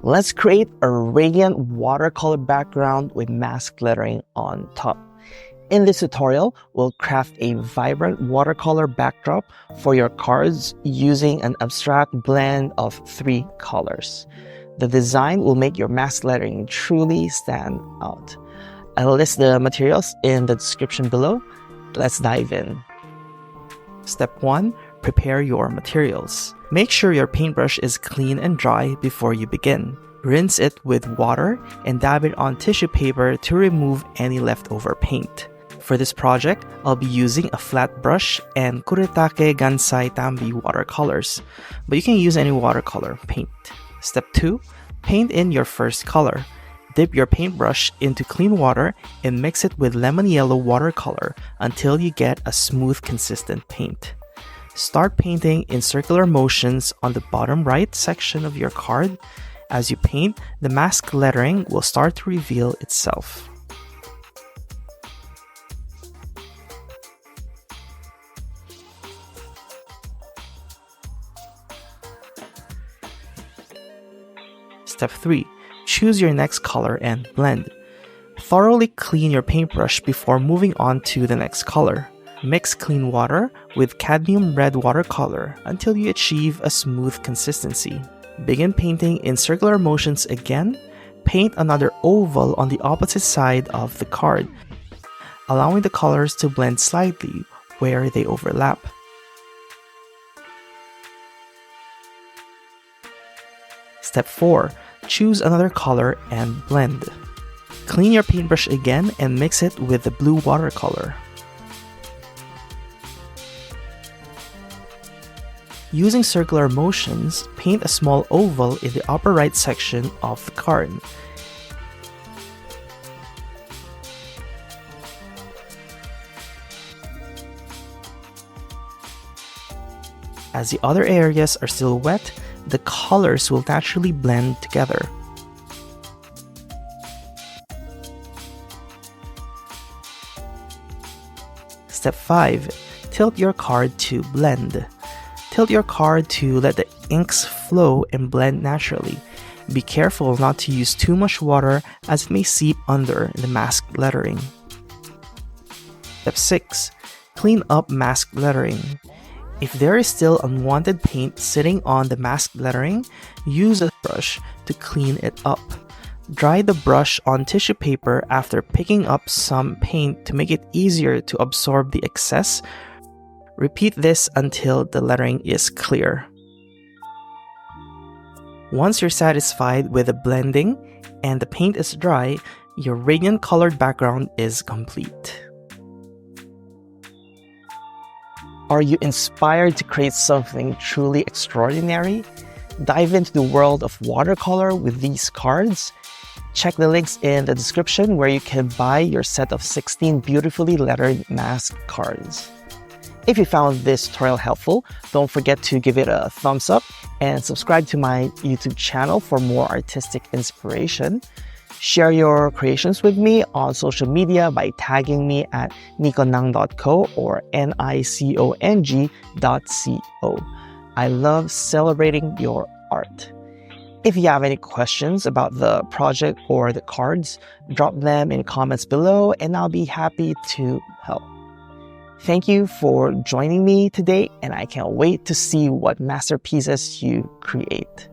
Let's create a radiant watercolor background with mask lettering on top. In this tutorial, we'll craft a vibrant watercolor backdrop for your cards using an abstract blend of 3 colors. The design will make your mask lettering truly stand out. I'll list the materials in the description below. Let's dive in. Step 1. Prepare your materials. Make sure your paintbrush is clean and dry before you begin. Rinse it with water and dab it on tissue paper to remove any leftover paint. For this project, I'll be using a flat brush and Kuretake Gansai Tambi watercolors, but you can use any watercolor paint. Step 2. Paint in your first color. Dip your paintbrush into clean water and mix it with lemon yellow watercolor until you get a smooth, consistent paint. Start painting in circular motions on the bottom right section of your card. As you paint, the mask lettering will start to reveal itself. Step 3. Choose your next color and blend. Thoroughly clean your paintbrush before moving on to the next color. Mix clean water with cadmium red watercolor until you achieve a smooth consistency. Begin painting in circular motions again. Paint another oval on the opposite side of the card, allowing the colors to blend slightly where they overlap. Step 4. Choose another color and blend. Clean your paintbrush again and mix it with the blue watercolor. Using circular motions, paint a small oval in the upper right section of the card. As the other areas are still wet, the colors will naturally blend together. Step 5. Tilt your card to blend. Tilt your card to let the inks flow and blend naturally. Be careful not to use too much water as it may seep under the mask lettering. Step 6. Clean up mask lettering. If there is still unwanted paint sitting on the mask lettering, use a brush to clean it up. Dry the brush on tissue paper after picking up some paint to make it easier to absorb the excess. Repeat this until the lettering is clear. Once you're satisfied with the blending and the paint is dry, your radiant colored background is complete. Are you inspired to create something truly extraordinary? Dive into the world of watercolor with these cards. Check the links in the description where you can buy your set of 16 beautifully lettered mask cards. If you found this tutorial helpful, don't forget to give it a thumbs up and subscribe to my YouTube channel for more artistic inspiration. Share your creations with me on social media by tagging me at niconang.co or nicong.co. I love celebrating your art. If you have any questions about the project or the cards, drop them in comments below and I'll be happy to help. Thank you for joining me today, and I can't wait to see what masterpieces you create.